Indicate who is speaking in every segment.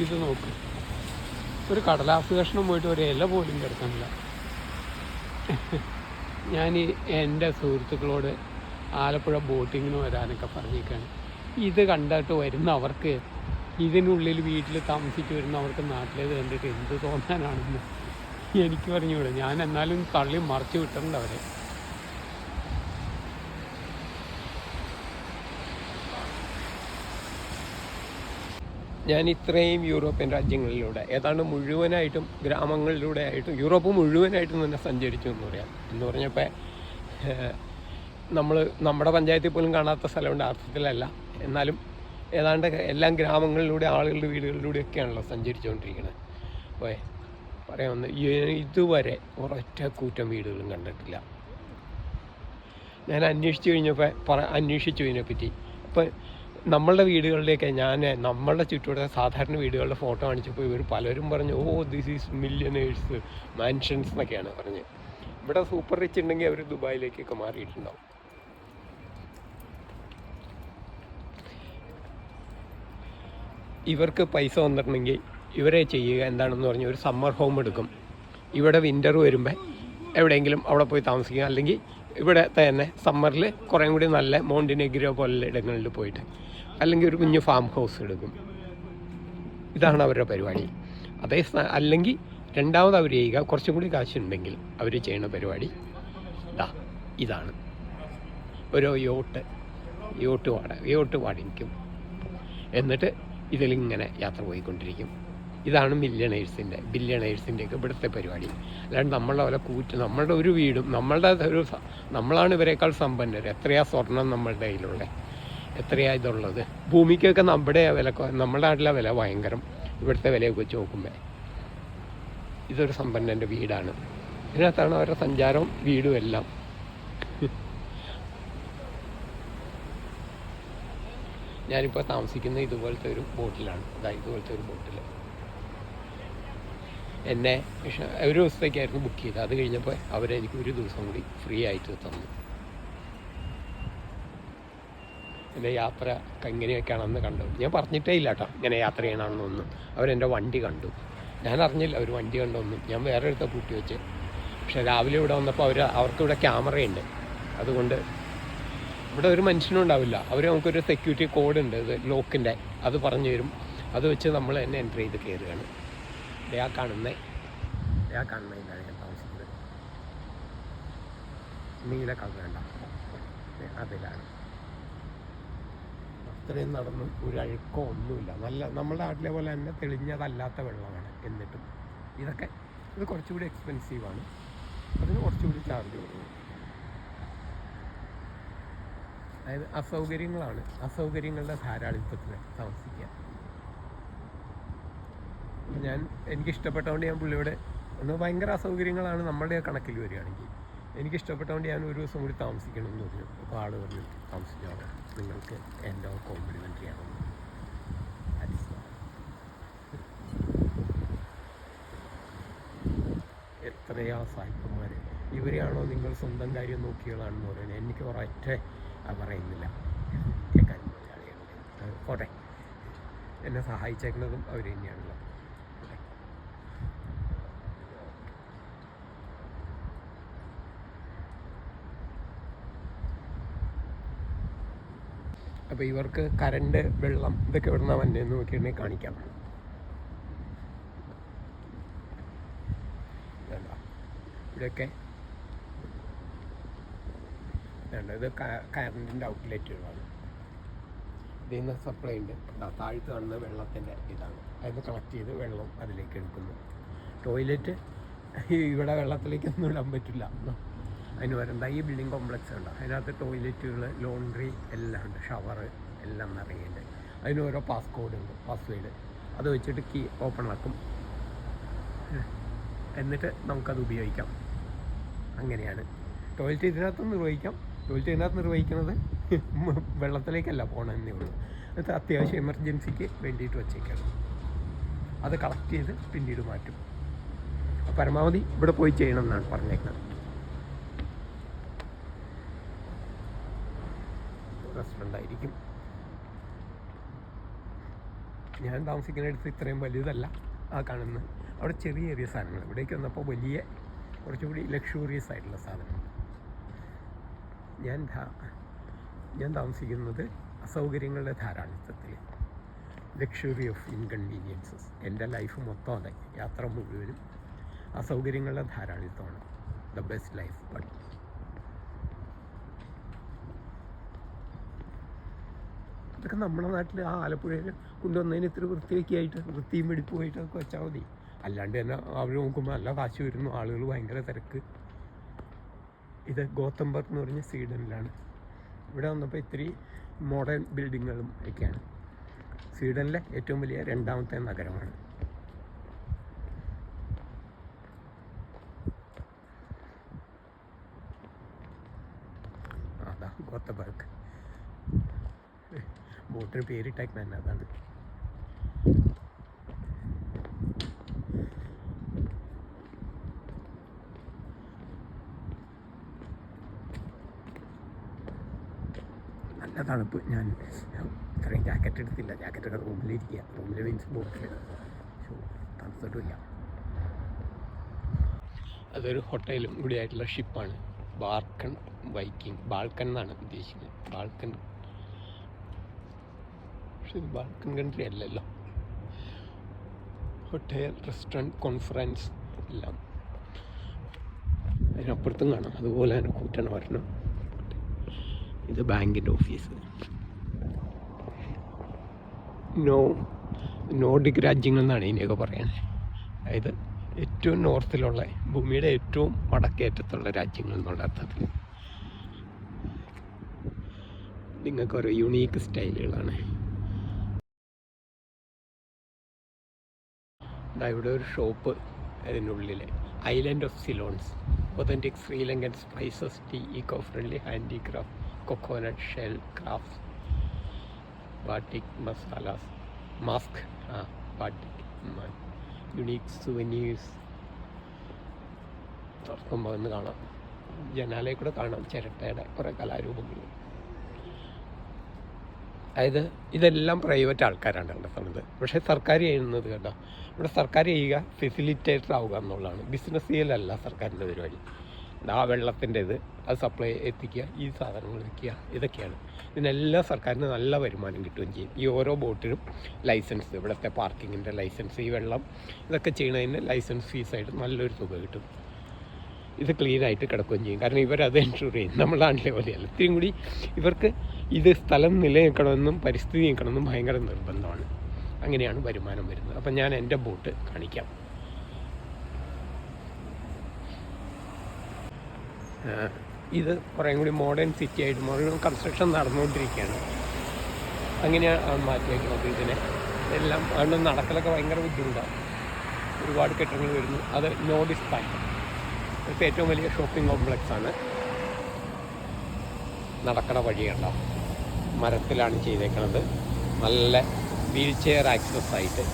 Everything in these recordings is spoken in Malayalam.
Speaker 1: ഇത് നോക്ക്, ഒരു കടലാസ് കഷ്ണം പോയിട്ട് ഒരു ഇല പോലും കിടക്കണില്ല. ഞാൻ എൻ്റെ സുഹൃത്തുക്കളോട് ആലപ്പുഴ ബോട്ടിങ്ങിന് വരാനൊക്കെ പറഞ്ഞേക്കാണ്. ഇത് കണ്ടിട്ട് വരുന്നവർക്ക്, ഇതിനുള്ളിൽ വീട്ടിൽ താമസിച്ച് വരുന്നവർക്ക് നാട്ടിലേത് കണ്ടിട്ട് എന്ത് തോന്നാനാണെന്ന് എനിക്ക് പറഞ്ഞുകൂടെ. ഞാൻ എന്നാലും തള്ളി മറിച്ച് വിട്ടിട്ടുണ്ട് അവരെ. ഞാൻ ഇത്രയും യൂറോപ്യൻ രാജ്യങ്ങളിലൂടെ ഏതാണ്ട് മുഴുവനായിട്ടും ഗ്രാമങ്ങളിലൂടെ ആയിട്ടും യൂറോപ്പ് മുഴുവനായിട്ടും തന്നെ സഞ്ചരിച്ചു എന്ന് പറയാം. എന്ന് പറഞ്ഞപ്പോൾ നമ്മുടെ പഞ്ചായത്തിൽ പോലും കാണാത്ത സ്ഥലമുണ്ട്, അർത്ഥത്തിലല്ല. എന്നാലും ഏതാണ്ട് എല്ലാ ഗ്രാമങ്ങളിലൂടെ ആളുകളുടെ വീടുകളിലൂടെയൊക്കെയാണല്ലോ സഞ്ചരിച്ചുകൊണ്ടിരിക്കുന്നത്. അപ്പോൾ പറയാമെന്ന് ഇതുവരെ ഒരൊറ്റ കൂറ്റം വീടുകളും കണ്ടിട്ടില്ല. ഞാൻ അന്വേഷിച്ചു ഇതിനെപ്പറ്റി. അപ്പോൾ നമ്മളുടെ വീടുകളിലേക്ക് നമ്മളുടെ ചുറ്റുവട്ടത്തെ സാധാരണ വീടുകളുടെ ഫോട്ടോ കാണിച്ചപ്പോൾ ഇവർ പലരും പറഞ്ഞു, ദിസ് ഈസ് മില്യനേഴ്സ് മാൻഷൻസ് എന്നൊക്കെയാണ് പറഞ്ഞത്. ഇവിടെ സൂപ്പർ റിച്ച് ഉണ്ടെങ്കിൽ അവർ ദുബായിലേക്കൊക്കെ മാറിയിട്ടുണ്ടാവും. ഇവർക്ക് പൈസ വന്നിട്ടുണ്ടെങ്കിൽ ഇവരെ ചെയ്യുക എന്താണെന്ന് പറഞ്ഞാൽ ഒരു സമ്മർ ഹോം എടുക്കും. ഇവിടെ വിൻ്റർ വരുമ്പോൾ എവിടെയെങ്കിലും അവിടെ പോയി താമസിക്കുക, അല്ലെങ്കിൽ ഇവിടെ തന്നെ സമ്മറിൽ കുറേ കൂടി നല്ല മോണ്ടിനെഗ്രോ പോലുള്ള ഇടങ്ങളിൽ പോയിട്ട്, അല്ലെങ്കിൽ ഒരു കുഞ്ഞു ഫാം ഹൗസ് എടുക്കും. ഇതാണ് അവരുടെ പരിപാടി. അല്ലെങ്കിൽ രണ്ടാമത് അവർ ചെയ്യുക, കുറച്ചും കൂടി കാശുണ്ടെങ്കിൽ അവർ ചെയ്യുന്ന പരിപാടി ഇതാണ്. ഓരോ യോട്ട് വാടകയ്ക്കും, എന്നിട്ട് ഇതിലിങ്ങനെ യാത്ര പോയിക്കൊണ്ടിരിക്കും. ഇതാണ് ബില്യണേഴ്സിൻ്റെയൊക്കെ ഇവിടുത്തെ പരിപാടി. അല്ലാണ്ട് നമ്മളുടെ ഒരു വീടും നമ്മളാണ് ഇവരെക്കാൾ സമ്പന്നർ. എത്രയാ സ്വർണം നമ്മളുടെ കയ്യിലുള്ള, എത്രയാ ഇതുള്ളത്. ഭൂമിക്കൊക്കെ നമ്മുടെ നാട്ടിലെ വില ഭയങ്കരം. ഇവിടുത്തെ വിലയൊക്കെ വെച്ച് നോക്കുമ്പോൾ ഇതൊരു സമ്പന്നൻ്റെ വീടാണ്. ഇതിനകത്താണ് അവരുടെ സഞ്ചാരവും വീടും എല്ലാം. ഞാനിപ്പോൾ താമസിക്കുന്നത് ഇതുപോലത്തെ ഒരു ബോട്ടിലാണ്. ഇതുപോലത്തെ ഒരു ബോട്ടിൽ എന്നെ ഒരു ദിവസത്തേക്കായിരുന്നു ബുക്ക് ചെയ്തത്. അത് കഴിഞ്ഞപ്പോൾ അവരെനിക്ക് ഒരു ദിവസം കൂടി ഫ്രീ ആയിട്ട് തന്നു. എൻ്റെ യാത്ര എങ്ങനെയൊക്കെയാണെന്ന് കണ്ടു. ഞാൻ പറഞ്ഞിട്ടേ ഇല്ല കേട്ടോ ഇങ്ങനെ യാത്ര ചെയ്യണമെന്നൊന്നും. അവരെൻ്റെ വണ്ടി കണ്ടു. ഞാൻ അറിഞ്ഞില്ല അവർ വണ്ടി കണ്ടൊന്നും. ഞാൻ വേറെ അടുത്ത പൂട്ടി വെച്ച്. പക്ഷേ രാവിലെ ഇവിടെ വന്നപ്പോൾ അവർക്കിവിടെ ക്യാമറയുണ്ട്. അതുകൊണ്ട് ഇവിടെ ഒരു മനുഷ്യനും ഉണ്ടാവില്ല. നമുക്കൊരു സെക്യൂരിറ്റി കോഡ് ഉണ്ട്, ഇത് ലോക്കിൻ്റെ, അത് പറഞ്ഞു തരും. അത് വെച്ച് നമ്മൾ തന്നെ എൻ്റർ ചെയ്ത് കയറുകയാണ്. ആ കാണുന്ന ഇതാണ് ഞാൻ താമസിക്കുന്നത്. നീല കളർ വേണ്ട, അതിലാണ്. അത്രയും നടന്നും ഒരു അഴുക്കോ ഒന്നുമില്ല. നമ്മുടെ നാട്ടിലെ പോലെ തന്നെ തെളിഞ്ഞതല്ലാത്ത വെള്ളമാണ്. എന്നിട്ടും ഇത് കുറച്ചുകൂടി എക്സ്പെൻസീവാണ്. അതിന് കുറച്ചുകൂടി ചാർജ് കൊടുക്കും. അതായത് അസൗകര്യങ്ങളുടെ ധാരാളിത്തത്തിൽ താമസിക്കുക. എനിക്കിഷ്ടപ്പെട്ടതുകൊണ്ട് ഞാൻ പുള്ളിയോട് ഭയങ്കര അസൗകര്യങ്ങളാണ് നമ്മളുടെ കണക്കിൽ വരികയാണെങ്കിൽ, എനിക്കിഷ്ടപ്പെട്ടതുകൊണ്ട് ഞാൻ ഒരു ദിവസം കൂടി താമസിക്കണം എന്ന് പറഞ്ഞു. അപ്പോൾ ആൾ പറഞ്ഞു, താമസിക്കാതെ നിങ്ങൾക്ക് എൻ്റെ കോംപ്ലിമെൻ്ററി ആണെന്ന്. എത്രയാ സായിപ്പന്മാർ. ഇവരെയാണോ നിങ്ങൾ സ്വന്തം കാര്യം നോക്കിയതാണെന്ന് പറയുന്നത്? എനിക്ക് ഒരൊറ്റ പറയുന്നില്ല. കേൾക്കാനും മലയാളികളുണ്ട്. പോട്ടെ, എന്നെ സഹായിച്ചേക്കുന്നതും അവർ തന്നെയാണല്ലോ. അപ്പോൾ ഇവർക്ക് കറണ്ട്, വെള്ളം ഇതൊക്കെ എവിടുന്ന വന്നതെന്ന് നോക്കിയിട്ടുണ്ടെങ്കിൽ കാണിക്കാം. ഇതൊക്കെ ഇത് കറണ്ടിൻ്റെ ഔട്ട്ലെറ്റുകളാണ്. ഇതിൽ നിന്ന് സപ്ലൈ ഉണ്ട്. താഴത്ത് കാണുന്ന വെള്ളത്തിൻ്റെ ഇതാണ്. അതിന് കളക്ട് ചെയ്ത് വെള്ളം അതിലേക്ക് എടുക്കുന്നു. ടോയ്ലറ്റ് ഇവിടെ വെള്ളത്തിലേക്കൊന്നും ഇടാൻ പറ്റില്ല. അതിന് വരണ്ട ഈ ബിൽഡിംഗ് കോംപ്ലക്സ് ഉണ്ട്. അതിനകത്ത് ടോയ്ലറ്റുകൾ, ലോണ്ട്രി എല്ലാം ഉണ്ട്, ഷവർ എല്ലാം നിറയുന്നുണ്ട്. അതിന് ഓരോ പാസ്വേഡ്. അത് വെച്ചിട്ട് കീ ഓപ്പൺ ആക്കും, എന്നിട്ട് നമുക്കത് ഉപയോഗിക്കാം. അങ്ങനെയാണ് ടോയ്ലറ്റ് ഇതിനകത്ത് നിർവഹിക്കുന്നത്. വെള്ളത്തിലേക്കല്ല പോകണമെന്നേ ഉള്ളൂ. അത് അത്യാവശ്യം എമർജൻസിക്ക് വേണ്ടിയിട്ട് വച്ചേക്കാണ്. അത് കളക്ട് ചെയ്ത് പിന്നീട് മാറ്റും. പരമാവധി ഇവിടെ പോയി ചെയ്യണം എന്നാണ് പറഞ്ഞേക്കുന്നത്. റെസ്റ്റോറൻ്റ് ആയിരിക്കും. ഞാൻ താമസിക്കുന്നിടത്ത് ഇത്രയും വലുതല്ല ആ കാണുന്നത്. അവിടെ ചെറിയ ചെറിയ സാധനങ്ങൾ, ഇവിടേക്ക് വന്നപ്പോൾ വലിയ കുറച്ചുകൂടി ലക്ഷൂറിയസ് ആയിട്ടുള്ള സാധനങ്ങൾ. ഞാൻ താമസിക്കുന്നത് അസൗകര്യങ്ങളുടെ ധാരാളിത്തത്തിൽ, ലക്ഷറി ഓഫ് ഇൻകൺവീനിയൻസസ്. എൻ്റെ ലൈഫ് മൊത്തം അതെ, യാത്ര മുഴുവനും അസൗകര്യങ്ങളുടെ ധാരാളിത്തമാണ്. The best life. ബട്ട് ഇതൊക്കെ നമ്മുടെ നാട്ടിൽ ആ ആലപ്പുഴയിൽ കൊണ്ടുവന്നതിന് ഇത്ര വൃത്തിയൊക്കെയായിട്ട്, വൃത്തിയും വെടിപ്പുമായിട്ടൊക്കെ വെച്ചാൽ മതി. അല്ലാണ്ട് തന്നെ അവർ നോക്കുമ്പോൾ നല്ല കാശ് വരുന്നു, ആളുകൾ ഭയങ്കര തിരക്ക്. ഇത് ഗോതംബർഗ് എന്ന് പറഞ്ഞ സ്വീഡനിലാണ്. ഇവിടെ വന്നപ്പോൾ ഇത്തിരി മോഡേൺ ബിൽഡിങ്ങുകളും ഒക്കെയാണ്. സ്വീഡനിലെ ഏറ്റവും വലിയ രണ്ടാമത്തെ നഗരമാണ്. അതാ ഗോതംബർഗ്. ബോട്ടിന് പേരിട്ടേക്ക് തന്നെ അതാണ്. നല്ല തണുപ്പ്. ഞാൻ ഇത്രയും ജാക്കറ്റ് എടുത്തില്ല. ജാക്കറ്റൊക്കെ റൂമിലിരിക്കുക. റൂമിൽ മീൻസ് ബോട്ടിൽ തണുത്തിട്ടില്ല. അതൊരു ഹോട്ടലും കൂടി ആയിട്ടുള്ള ഷിപ്പാണ്. Balkan Viking. ബാൾക്കൺ എന്നാണ് ഉദ്ദേശിക്കുന്നത്. ബാൾക്കൺ. പക്ഷെ ഇത് ബാൾക്കൺ കൺട്രി അല്ലല്ലോ. ഹോട്ടൽ, റെസ്റ്റോറൻറ്റ്, കോൺഫറൻസ് എല്ലാം അതിനപ്പുറത്തും കാണാം. അതുപോലെ തന്നെ കൂറ്റണ വരണം. ഇത് ബാങ്കിൻ്റെ ഓഫീസ്. നോർഡിക് രാജ്യങ്ങൾ എന്നാണ് ഇതിനെയൊക്കെ പറയുന്നത്. അതായത് ഏറ്റവും നോർത്തിലുള്ള, ഭൂമിയുടെ ഏറ്റവും വടക്കേറ്റത്തുള്ള രാജ്യങ്ങൾ എന്നുള്ള അർത്ഥത്തിൽ. നിങ്ങൾക്ക് ഓരോ യുണീക്ക് സ്റ്റൈലുകളാണ്. ഇവിടെ ഒരു ഷോപ്പ്, അതിനുള്ളിൽ island of Ceylons, authentic Sri Lankan spices, tea, eco friendly handicraft, coconut shell crafts, batik masalas, mask, batik, unique souvenirs. തുറക്കുമ്പോൾ ഒന്ന് കാണാം, ജനാലയിൽ കൂടെ കാണാം ചിരട്ടയുടെ കുറേ കലാരൂപങ്ങൾ. അതായത് ഇതെല്ലാം പ്രൈവറ്റ് ആൾക്കാരാണ് നടത്തുന്നത്. പക്ഷേ സർക്കാർ ചെയ്യുന്നത് കേട്ടോ, ഇവിടെ സർക്കാർ ചെയ്യുക ഫെസിലിറ്റേറ്റർ ആവുക എന്നുള്ളതാണ്. ബിസിനസ് ചെയ്യലല്ല സർക്കാരിൻ്റെ പരിപാടി. ആ വെള്ളത്തിൻ്റെ ഇത്, അത് സപ്ലൈ എത്തിക്കുക, ഈ സാധനങ്ങൾ വയ്ക്കുക, ഇതൊക്കെയാണ്. ഇതിനെല്ലാം സർക്കാരിന് നല്ല വരുമാനം കിട്ടുകയും ചെയ്യും. ഈ ഓരോ ബോട്ടിനും ലൈസൻസ്, ഇവിടുത്തെ പാർക്കിങ്ങിൻ്റെ ലൈസൻസ്, ഈ വെള്ളം ഇതൊക്കെ ചെയ്യണതിന് ലൈസൻസ് ഫീസായിട്ട് നല്ലൊരു തുക കിട്ടും. ഇത് ക്ലീനായിട്ട് കിടക്കുകയും ചെയ്യും. കാരണം ഇവരത് എൻഷുർ ചെയ്യും. നമ്മുടെ നാട്ടിലെ പോലെയല്ല. ഇത്രയും കൂടി ഇവർക്ക് ഇത് സ്ഥലം നിലനിൽക്കണമെന്നും പരിസ്ഥിതി നിൽക്കണമെന്നും ഭയങ്കര നിർബന്ധമാണ്. അങ്ങനെയാണ് വരുമാനം വരുന്നത്. അപ്പം ഞാൻ എൻ്റെ ബോട്ട് കാണിക്കാം. ഇത് കുറേ കൂടി മോഡേൺ സിറ്റി ആയിട്ട്, മോഡേൺ കൺസ്ട്രക്ഷൻ നടന്നുകൊണ്ടിരിക്കുകയാണ്. അങ്ങനെയാണ് മാറ്റി വയ്ക്കുന്നത് ഇതിനെ എല്ലാം. അതുകൊണ്ട് നടക്കലൊക്കെ ഭയങ്കര ബുദ്ധിമുട്ടാണ്. ഒരുപാട് കെട്ടിടങ്ങൾ വരുന്നു. അത് നോർഡിക് പാർക്ക്, ഇവിടുത്തെ ഏറ്റവും വലിയ ഷോപ്പിംഗ് കോംപ്ലക്സാണ്. നടക്കണ വഴിയുണ്ട മരത്തിലാണ് ചെയ്തേക്കുന്നത്. നല്ല വീൽ ചെയർ ആക്സസ് ആയിട്ട്.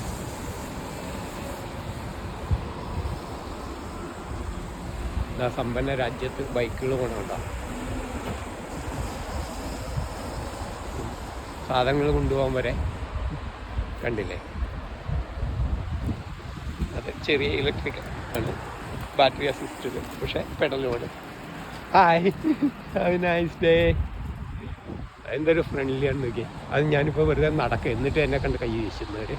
Speaker 1: സമ്പന്ന രാജ്യത്ത് ബൈക്കുകൾ കൊണ്ടുണ്ടോ, സാധനങ്ങൾ കൊണ്ടുപോകാൻ വരെ കണ്ടില്ലേ. അത് ചെറിയ ഇലക്ട്രിക് ആണ്, ബാറ്ററി അസിസ്റ്റഡ്, പക്ഷേ പെഡലുമാണ്. Hi, have a nice day. എന്തൊരു ഫ്രണ്ട്ലിയാണ് നോക്കി. അത് ഞാനിപ്പോൾ വെറുതെ നടക്കുക, എന്നിട്ട് എന്നെ കണ്ട് കൈ വീശുന്നവർ.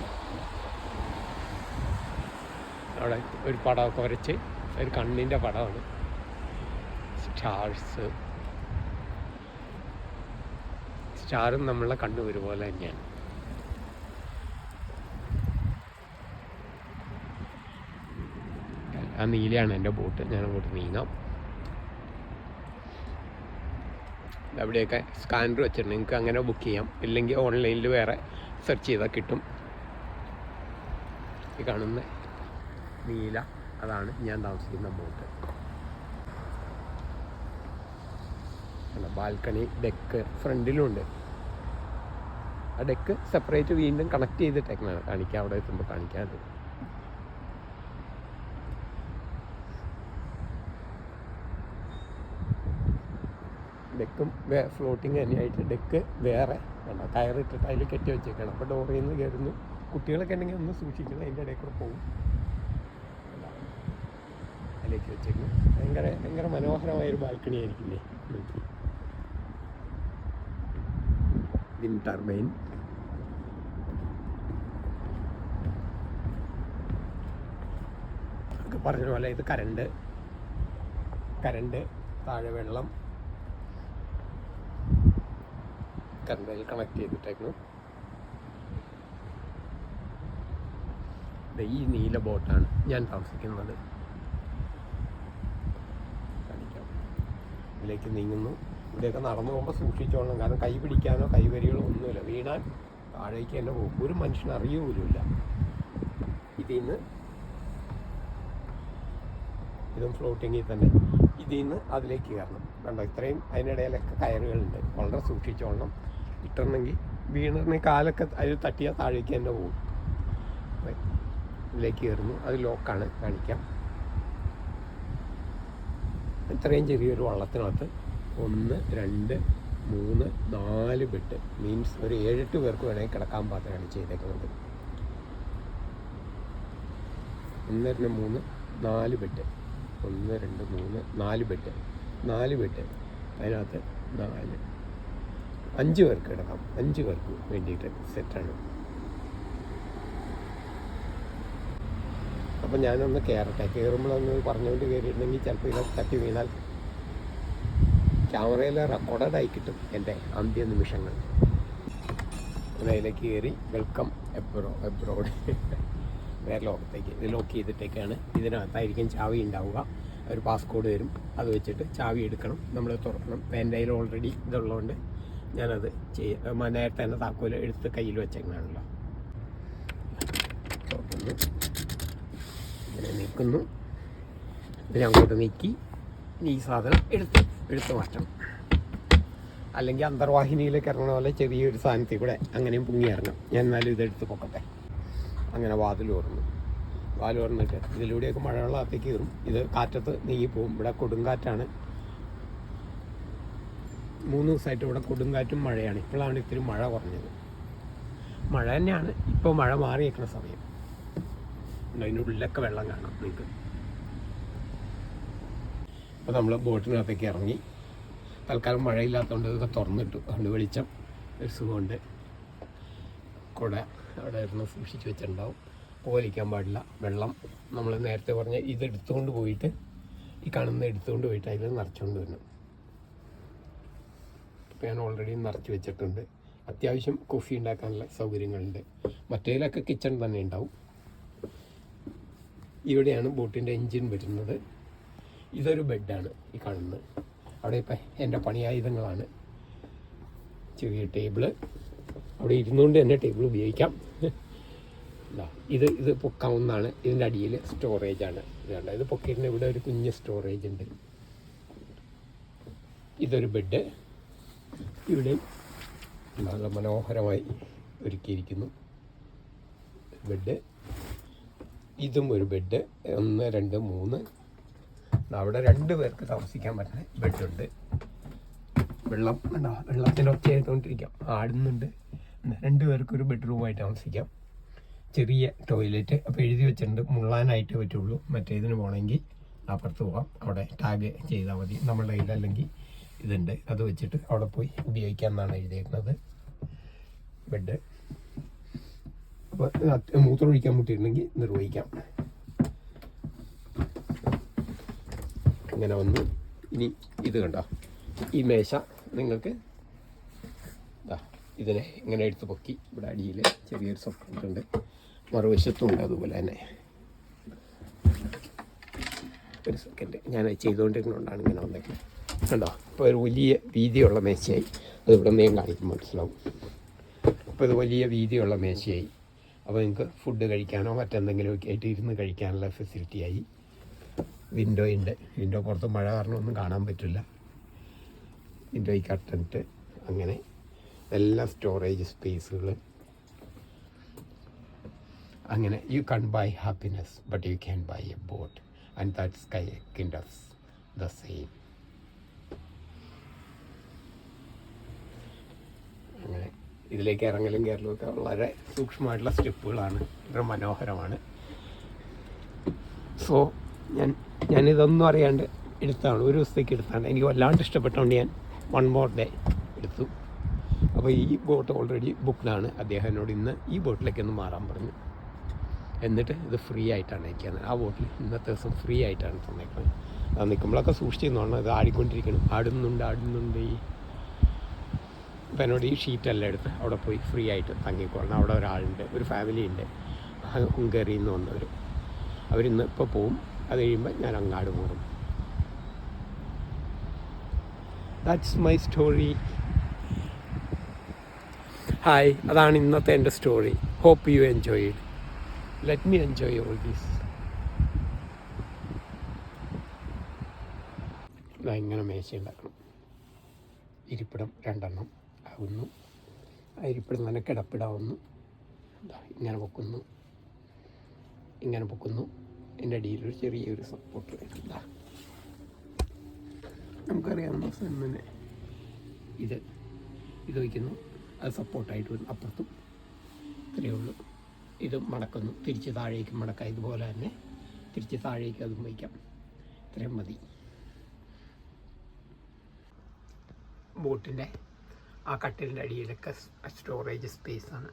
Speaker 1: അവിടെ ഒരു പടമൊക്കെ വരച്ച്, ഒരു കണ്ണിൻ്റെ പടമാണ്. സ്റ്റാറും നമ്മളെ കണ്ണു ഒരുപോലെ തന്നെയാണ്. ആ നീലയാണ് എൻ്റെ ബോട്ട്. ഞാൻ അങ്ങോട്ട് നീങ്ങാം. അവിടെയൊക്കെ സ്കാനർ വെച്ചിട്ടുണ്ട്, നിങ്ങൾക്ക് അങ്ങനെ ബുക്ക് ചെയ്യാം. ഇല്ലെങ്കിൽ ഓൺലൈനിൽ വേറെ സെർച്ച് ചെയ്താൽ കിട്ടും. ഈ കാണുന്ന നീല, അതാണ് ഞാൻ താമസിക്കുന്ന ബോട്ട്. ബാൽക്കണി, ഡെക്ക് ഫ്രണ്ടിലുണ്ട്. ആ ഡെക്ക് സെപ്പറേറ്റ് വീണ്ടും കണക്ട് ചെയ്തിട്ടേക്കാണ്. കാണിക്കാം, അവിടെ എത്തുമ്പോൾ കാണിക്കാം. അത് ഡെക്കും ഫ്ലോട്ടിങ് തന്നെയായിട്ട്. ഡെക്ക് വേറെ വേണ്ട, കയറിട്ടിട്ട് അതിൽ കെട്ടി വെച്ചേക്കണം. അപ്പോൾ ഡോറിൽ നിന്ന് കയറുന്നു, കുട്ടികളൊക്കെ ഉണ്ടെങ്കിൽ ഒന്ന് സൂക്ഷിക്കണം, അതിൻ്റെ ഇടയിൽ കൂടെ പോകും. അതിലേക്ക് വെച്ചേക്കും. ഭയങ്കര മനോഹരമായൊരു ബാൽക്കണി ആയിരിക്കില്ലേ. Wind turbine. പറഞ്ഞതുപോലെ ഇത് കരണ്ട്, താഴെ വെള്ളം, കറണ്ടിൽ കണക്ട് ചെയ്തിട്ടേക്കുന്നു. ഈ നീല ബോട്ടാണ് ഞാൻ താമസിക്കുന്നത്. കാണിക്കാം. ഇതിലേക്ക് നീങ്ങുന്നു. ഇവിടെയൊക്കെ നടന്നു പോകുമ്പോൾ സൂക്ഷിച്ചോളണം, കാരണം കൈ പിടിക്കാനോ കൈവരികളോ ഒന്നുമില്ല. വീണാൽ താഴേക്ക് തന്നെ പോകും, ഒരു മനുഷ്യൻ അറിയുപോലുമില്ല. ഇതും ഫ്ലോട്ടിങ്ങിൽ തന്നെ. ഇതിൽ നിന്ന് അതിലേക്ക് കയറണം. കണ്ടോ, ഇത്രയും അതിനിടയിലൊക്കെ കയറുകളുണ്ട്. വളരെ സൂക്ഷിച്ചോളണം. ഇട്ടുണ്ടെങ്കിൽ വീണിട്ടുണ്ടെങ്കിൽ കാലൊക്കെ അതിൽ തട്ടിയാൽ താഴേക്ക് തന്നെ പോകും. ഇതിലേക്ക് കയറുന്നു. അത് ലോക്കാണ്, കാണിക്കാം. ഇത്രയും ചെറിയൊരു വള്ളത്തിനകത്ത് 1, 2, 3, 4 ബെഡ്, മീൻസ് ഒരു 7-8 പേർക്ക് വേണമെങ്കിൽ കിടക്കാൻ പാത്രമാണ് ചെയ്തേക്കുന്നത്. 1, 2, 3, 4 ബെഡ്. 1, 2, 3, 4 ബെഡ്. 4 ബെഡ്. അതിനകത്ത് 5 പേർക്ക് കിടക്കാം. 5 പേർക്ക് വേണ്ടിയിട്ട് സെറ്റാണ്. അപ്പം ഞാനൊന്ന് കയറട്ടെ. കയറുമ്പോഴൊന്ന് പറഞ്ഞുകൊണ്ട് കയറിയിട്ടുണ്ടെങ്കിൽ ചിലപ്പോൾ ഇതിനകത്ത് തട്ടി വീണാൽ ക്യാമറയിൽ റെക്കോർഡായി കിട്ടും എൻ്റെ അന്ത്യ നിമിഷങ്ങൾ. അതിലേക്ക് കയറി വെൽക്കം എബ്രോഡ് വേറെ ലോകത്തേക്ക്. ഇത് ലോക്ക് ചെയ്തിട്ടേക്കാണ്. ഇതിനകത്തായിരിക്കും ചാവി ഉണ്ടാവുക. ഒരു പാസ്കോഡ് വരും, അത് വെച്ചിട്ട് ചാവി എടുക്കണം, നമ്മൾ തുറക്കണം. എൻ്റെ കയ്യിൽ ഓൾറെഡി ഇതുള്ളതുകൊണ്ട് ഞാനത് നേരത്തെ തന്നെ താക്കോൽ എടുത്ത് കയ്യിൽ വെച്ചേക്കണാണല്ലോ. തുറക്കുന്നു, ഇങ്ങനെ നിൽക്കുന്നു. ഇതിനെ അങ്ങോട്ട് നീക്കി ഈ സാധനം എടുത്ത് മാറ്റണം. അല്ലെങ്കിൽ അന്തർവാഹിനിയിലേക്ക് ഇറങ്ങണ പോലെ ചെറിയൊരു സാധനത്തിൽ കൂടെ അങ്ങനെയും പൊങ്ങി ഇറങ്ങാം. ഞാൻ എന്നാലും ഇതെടുത്ത് പൊക്കട്ടെ. അങ്ങനെ വാതിൽ തുറന്നിട്ട് ഇതിലൂടെയൊക്കെ മഴവെള്ളത്തേക്ക് കയറും. ഇത് കാറ്റത്ത് നീങ്ങിപ്പോവും. ഇവിടെ കൊടുങ്കാറ്റാണ്. 3 ദിവസമായിട്ട് ഇവിടെ കൊടുങ്കാറ്റും മഴയാണ്. ഇപ്പോഴാണ് ഇത്തിരി മഴ കുറഞ്ഞത്. മഴ തന്നെയാണ്. ഇപ്പോൾ മഴ മാറിയേക്കുന്ന സമയം. അതിൻ്റെ ഉള്ളിലൊക്കെ വെള്ളം കാണാം നിങ്ങൾക്ക്. അപ്പോൾ നമ്മൾ ബോട്ടിനകത്തേക്ക് ഇറങ്ങി. തൽക്കാലം മഴയില്ലാത്തതുകൊണ്ട് ഇതൊക്കെ തുറന്നിട്ടു. അതുകൊണ്ട് വെളിച്ചം ഒരു സുഖമുണ്ട്. കുട അവിടെ ഇരുന്ന് സൂക്ഷിച്ച് വെച്ചിട്ടുണ്ടാവും. പോലിക്കാൻ പാടില്ല. വെള്ളം നമ്മൾ നേരത്തെ പറഞ്ഞ ഇതെടുത്തുകൊണ്ട് പോയിട്ട്, ഈ കാണുന്ന എടുത്തുകൊണ്ട് പോയിട്ട് അതിൽ നിറച്ചുകൊണ്ട് വരണം. ഇപ്പോൾ ഞാൻ ഓൾറെഡി നിറച്ച് വെച്ചിട്ടുണ്ട്. അത്യാവശ്യം കോഫി ഉണ്ടാക്കാനുള്ള സൗകര്യങ്ങളുണ്ട്. മറ്റേതിലൊക്കെ കിച്ചൺ തന്നെ ഉണ്ടാവും. ഇവിടെയാണ് ബോട്ടിൻ്റെ എൻജിൻ വരുന്നത്. ഇതൊരു ബെഡാണ് ഈ കാണുന്നത്. അവിടെ ഇപ്പം എൻ്റെ പണിയായുധങ്ങളാണ്. ചെറിയ ടേബിള്, അവിടെ ഇരുന്നുകൊണ്ട് തന്നെ ടേബിൾ ഉപയോഗിക്കാം. ഇത് പൊക്കാവുന്നതാണ്. ഇതിൻ്റെ അടിയിൽ സ്റ്റോറേജാണ്. ഇത് പൊക്കിയിരുന്ന ഇവിടെ ഒരു കുഞ്ഞ് സ്റ്റോറേജ് ഉണ്ട്. ഇതൊരു ബെഡ്. ഇവിടെ നല്ല മനോഹരമായി ഒരുക്കിയിരിക്കുന്നു ബെഡ്. ഇതും ഒരു ബെഡ്. 1, 2, 3. അവിടെ 2 പേർക്ക് താമസിക്കാൻ പറ്റുന്ന ബെഡുണ്ട്. വെള്ളം ഉണ്ടോ, വെള്ളത്തിൻ്റെ ഒച്ചയായിക്കൊണ്ടിരിക്കാം, ആടുന്നുണ്ട്. 2 പേർക്കൊരു ബെഡ്റൂമായിട്ട് താമസിക്കാം. ചെറിയ ടോയ്ലറ്റ്. അപ്പോൾ എഴുതി വെച്ചിട്ടുണ്ട് മുള്ളാനായിട്ട് പറ്റുള്ളൂ. മറ്റേതിന് പോകണമെങ്കിൽ അപ്പുറത്ത് പോകാം. അവിടെ ടാഗ് ചെയ്താൽ മതി. നമ്മളുടെ കയ്യിൽ അല്ലെങ്കിൽ ഇതുണ്ട്, അത് വെച്ചിട്ട് അവിടെ പോയി ഉപയോഗിക്കാമെന്നാണ് എഴുതിയിരിക്കുന്നത്. ബെഡ്. അപ്പോൾ മൂത്രം ഒഴിക്കാൻ മുട്ടിയിട്ടുണ്ടെങ്കിൽ നിർവഹിക്കാം. ഇങ്ങനെ വന്നു. ഇനി ഇത് കണ്ടോ, ഈ മേശ നിങ്ങൾക്ക് ഇതിനെ ഇങ്ങനെ എടുത്ത് പൊക്കി. ഇവിടെ അടിയിൽ ചെറിയൊരു സപ്പോർട്ട് ഉണ്ട്, മറുവശത്തുണ്ട് അതുപോലെ തന്നെ. ഒരു സെക്കൻഡ്, ഞാൻ ചെയ്തുകൊണ്ടിരുന്നതുകൊണ്ടാണ് ഇങ്ങനെ വന്നേക്കുന്നത്. കണ്ടോ, ഇപ്പോൾ ഒരു വലിയ വീതിയുള്ള മേശയായി. അത് ഇവിടെ നിന്ന് ഞാൻ കാണിക്കും, മനസ്സിലാവും. അപ്പോൾ ഇത് വലിയ വീതിയുള്ള മേശയായി. അപ്പോൾ നിങ്ങൾക്ക് ഫുഡ് കഴിക്കാനോ മറ്റെന്തെങ്കിലുമൊക്കെ ആയിട്ട് ഇരുന്ന് കഴിക്കാനുള്ള ഫെസിലിറ്റിയായി. വിൻഡോ ഉണ്ട്. വിൻഡോ പുറത്ത് മഴ കാരണം ഒന്നും കാണാൻ പറ്റില്ല. വിൻഡോയ്ക്ക് കട്ടിട്ട് അങ്ങനെ എല്ലാ സ്റ്റോറേജ് സ്പേസുകൾ. അങ്ങനെ you can buy happiness but you can buy a boat and that's kind of the same. അങ്ങനെ ഇതിലേക്ക് ഇറങ്ങലും കയറലും ഒക്കെ വളരെ സൂക്ഷ്മമായിട്ടുള്ള സ്റ്റെപ്പുകളാണ്, വളരെ മനോഹരമാണ്. സോ ഞാനിതൊന്നും അറിയാണ്ട് എടുത്താണ്, ഒരു ദിവസത്തേക്ക് എടുത്താണ്. എനിക്ക് വല്ലാണ്ട് ഇഷ്ടപ്പെട്ടുകൊണ്ട് ഞാൻ 1 more day എടുത്തു. അപ്പോൾ ഈ ബോട്ട് ഓൾറെഡി ബുക്ക്ഡാണ്. അദ്ദേഹം എന്നോട് ഇന്ന് ഈ ബോട്ടിലേക്കൊന്ന് മാറാൻ പറഞ്ഞു. എന്നിട്ട് ഇത് ഫ്രീ ആയിട്ടാണ് എനിക്ക് ആ ബോട്ടിൽ ഇന്നത്തെ ദിവസം ഫ്രീ ആയിട്ടാണ് തന്നേക്കുന്നത്. അത് നിൽക്കുമ്പോഴൊക്കെ സൂക്ഷിച്ചിരുന്നോണം, ഇത് ആടിക്കൊണ്ടിരിക്കണം, ആടുന്നുണ്ട്. അപ്പോൾ എന്നോട് ഈ ഷീറ്റെല്ലാം എടുത്ത് അവിടെ പോയി ഫ്രീ ആയിട്ട് തങ്ങിക്കൊള്ളണം. അവിടെ ഒരാളുണ്ട്, ഒരു ഫാമിലി ഉണ്ട്, ഹംഗറിയിൽ നിന്ന് വന്നവർ. അവരിന്ന് ഇപ്പോൾ പോവും. അത് കഴിയുമ്പോൾ ഞാൻ അങ്ങാട് പോകും. That's my story. ഹായ്, അതാണ് ഇന്നത്തെ എൻ്റെ story. Hope you enjoy it. Let me enjoy all these. ഇങ്ങനെ മേശ ഉണ്ടാക്കണം. ഇരിപ്പിടം 2 എണ്ണം ആകുന്നു. ആ ഇരിപ്പിടം തന്നെ കിടപ്പിടാവുന്നു. ഇങ്ങനെ പൊക്കുന്നു. എൻ്റെ അടിയിലൊരു ചെറിയൊരു സപ്പോർട്ട് എന്താ നമുക്കറിയാവുന്ന തന്നെ ഇത് വയ്ക്കുന്നു. അത് സപ്പോർട്ടായിട്ട് വരും. അപ്പുറത്തും ഇത്രയേ ഉള്ളൂ. ഇത് മടക്കുന്നു, തിരിച്ച് താഴേക്ക് മടക്കാം. ഇതുപോലെ തന്നെ തിരിച്ച് താഴേക്ക് അതും വയ്ക്കാം. ഇത്രയും മതി. ബോട്ടിൻ്റെ ആ കട്ടിലിൻ്റെ അടിയിലൊക്കെ സ്റ്റോറേജ് സ്പേസാണ്.